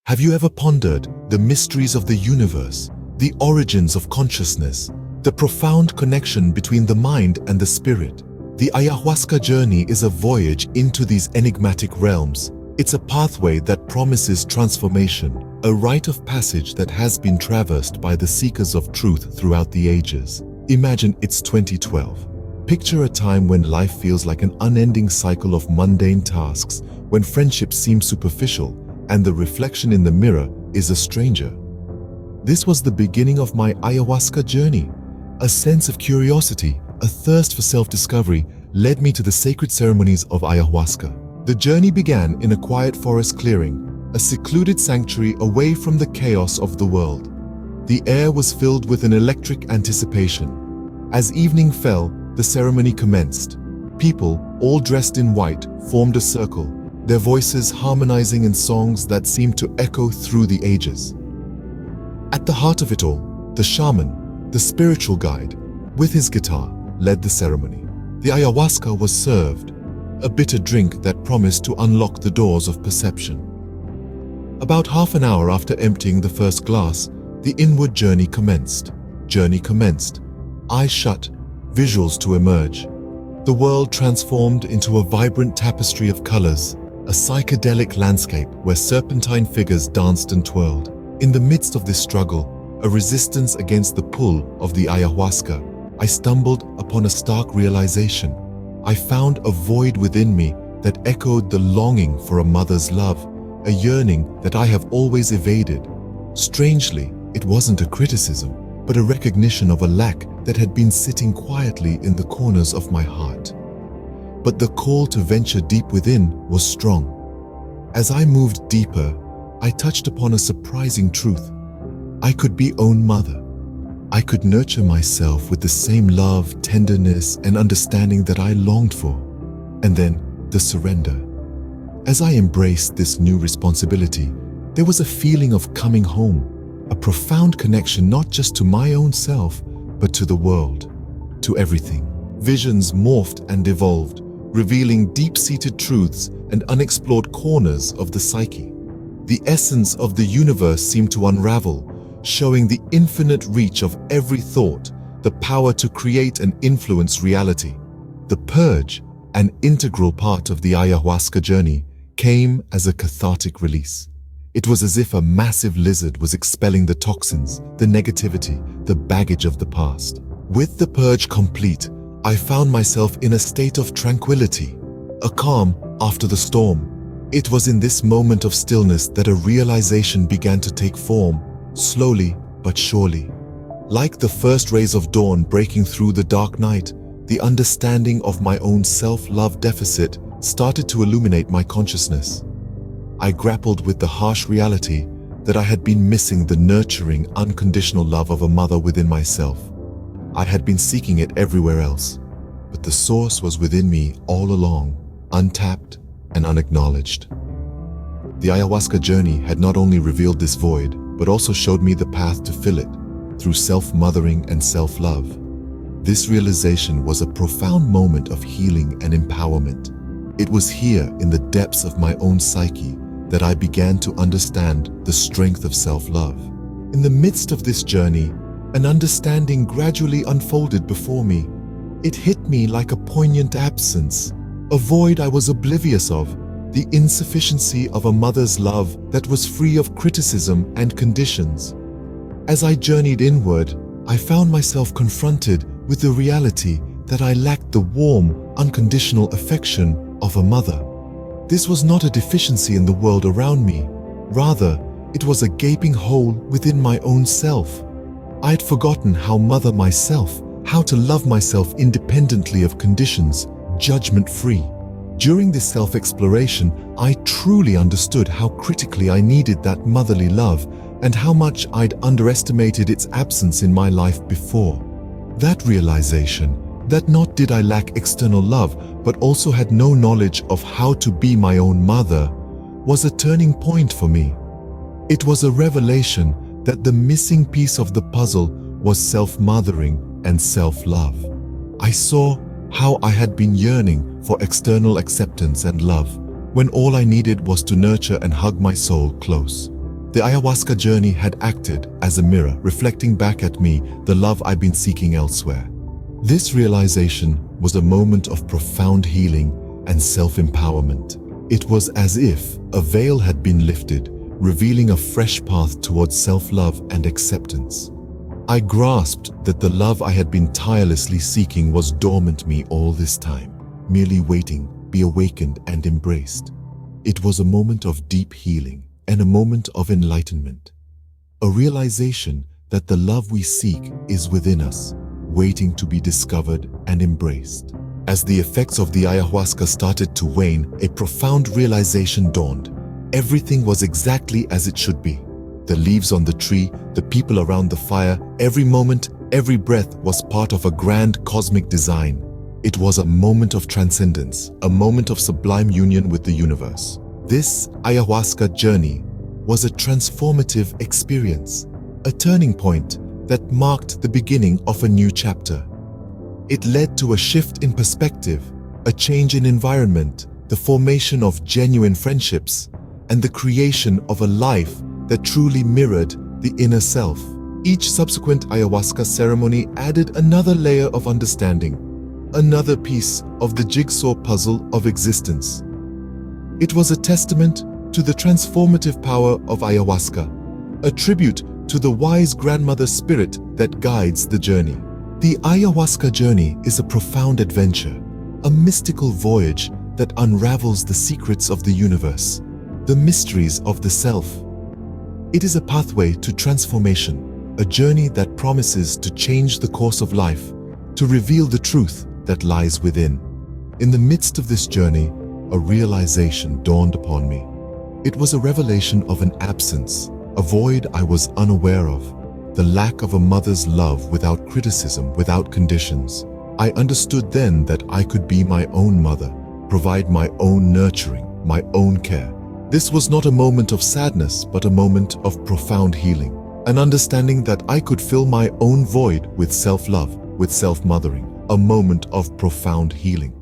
Have you ever pondered the mysteries of the universe, the origins of consciousness, the profound connection between the mind and the spirit? The ayahuasca journey is a voyage into these enigmatic realms. It's a pathway that promises transformation, a rite of passage that has been traversed by the seekers of truth throughout the ages. Imagine it's 2012. Picture a time when life feels like an unending cycle of mundane tasks, when friendships seem superficial and the reflection in the mirror is a stranger. This was the beginning of my ayahuasca journey. A sense of curiosity, a thirst for self-discovery led me to the sacred ceremonies of ayahuasca. The journey began in a quiet forest clearing, a secluded sanctuary away from the chaos of the world. The air was filled with an electric anticipation. As evening fell, the ceremony commenced. People, all dressed in white, formed a circle, their voices harmonizing in songs that seemed to echo through the ages. At the heart of it all, the shaman, the spiritual guide, with his guitar, led the ceremony. The ayahuasca was served, a bitter drink that promised to unlock the doors of perception. About half an hour after emptying the first glass, the inward journey commenced. Eyes shut, visuals to emerge. The world transformed into a vibrant tapestry of colors, a psychedelic landscape where serpentine figures danced and twirled. In the midst of this struggle, a resistance against the pull of the ayahuasca, I stumbled upon a stark realization. I found a void within me that echoed the longing for a mother's love, a yearning that I have always evaded. Strangely, it wasn't a criticism, but a recognition of a lack that had been sitting quietly in the corners of my heart. But the call to venture deep within was strong. As I moved deeper, I touched upon a surprising truth. I could be own mother. I could nurture myself with the same love, tenderness, and understanding that I longed for. And then, the surrender. As I embraced this new responsibility, there was a feeling of coming home. A profound connection not just to my own self, but to the world, to everything. Visions morphed and evolved, revealing deep-seated truths and unexplored corners of the psyche. The essence of the universe seemed to unravel, showing the infinite reach of every thought, the power to create and influence reality. The purge, an integral part of the ayahuasca journey, came as a cathartic release. It was as if a massive lizard was expelling the toxins, the negativity, the baggage of the past. With the purge complete, I found myself in a state of tranquility, a calm after the storm. It was in this moment of stillness that a realization began to take form, slowly but surely. Like the first rays of dawn breaking through the dark night, the understanding of my own self-love deficit started to illuminate my consciousness. I grappled with the harsh reality that I had been missing the nurturing, unconditional love of a mother within myself. I had been seeking it everywhere else, but the source was within me all along, untapped and unacknowledged. The ayahuasca journey had not only revealed this void, but also showed me the path to fill it through self-mothering and self-love. This realization was a profound moment of healing and empowerment. It was here in the depths of my own psyche that I began to understand the strength of self-love. In the midst of this journey, an understanding gradually unfolded before me. It hit me like a poignant absence, a void I was oblivious of, the insufficiency of a mother's love that was free of criticism and conditions. As I journeyed inward, I found myself confronted with the reality that I lacked the warm, unconditional affection of a mother. This was not a deficiency in the world around me. Rather, it was a gaping hole within my own self. I had forgotten how to mother myself, how to love myself independently of conditions, judgment-free. During this self-exploration, I truly understood how critically I needed that motherly love and how much I'd underestimated its absence in my life before. That realization, that not did I lack external love, but also had no knowledge of how to be my own mother, was a turning point for me. It was a revelation that the missing piece of the puzzle was self-mothering and self-love. I saw how I had been yearning for external acceptance and love, when all I needed was to nurture and hug my soul close. The ayahuasca journey had acted as a mirror, reflecting back at me the love I'd been seeking elsewhere. This realization was a moment of profound healing and self-empowerment. It was as if a veil had been lifted, revealing a fresh path towards self-love and acceptance. I grasped that the love I had been tirelessly seeking was dormant in me all this time, merely waiting, be awakened and embraced. It was a moment of deep healing and a moment of enlightenment. A realization that the love we seek is within us, waiting to be discovered and embraced. As the effects of the ayahuasca started to wane, a profound realization dawned. Everything was exactly as it should be. The leaves on the tree, the people around the fire, every moment, every breath was part of a grand cosmic design. It was a moment of transcendence, a moment of sublime union with the universe. This ayahuasca journey was a transformative experience, a turning point that marked the beginning of a new chapter. It led to a shift in perspective, a change in environment, the formation of genuine friendships, and the creation of a life that truly mirrored the inner self. Each subsequent ayahuasca ceremony added another layer of understanding, another piece of the jigsaw puzzle of existence. It was a testament to the transformative power of ayahuasca, a tribute to the wise grandmother spirit that guides the journey. The ayahuasca journey is a profound adventure, a mystical voyage that unravels the secrets of the universe, the mysteries of the self. It is a pathway to transformation, a journey that promises to change the course of life, to reveal the truth that lies within. In the midst of this journey, a realization dawned upon me. It was a revelation of an absence, a void I was unaware of, the lack of a mother's love without criticism, without conditions. I understood then that I could be my own mother, provide my own nurturing, my own care. This was not a moment of sadness, but a moment of profound healing, an understanding that I could fill my own void with self-love, with self-mothering, a moment of profound healing.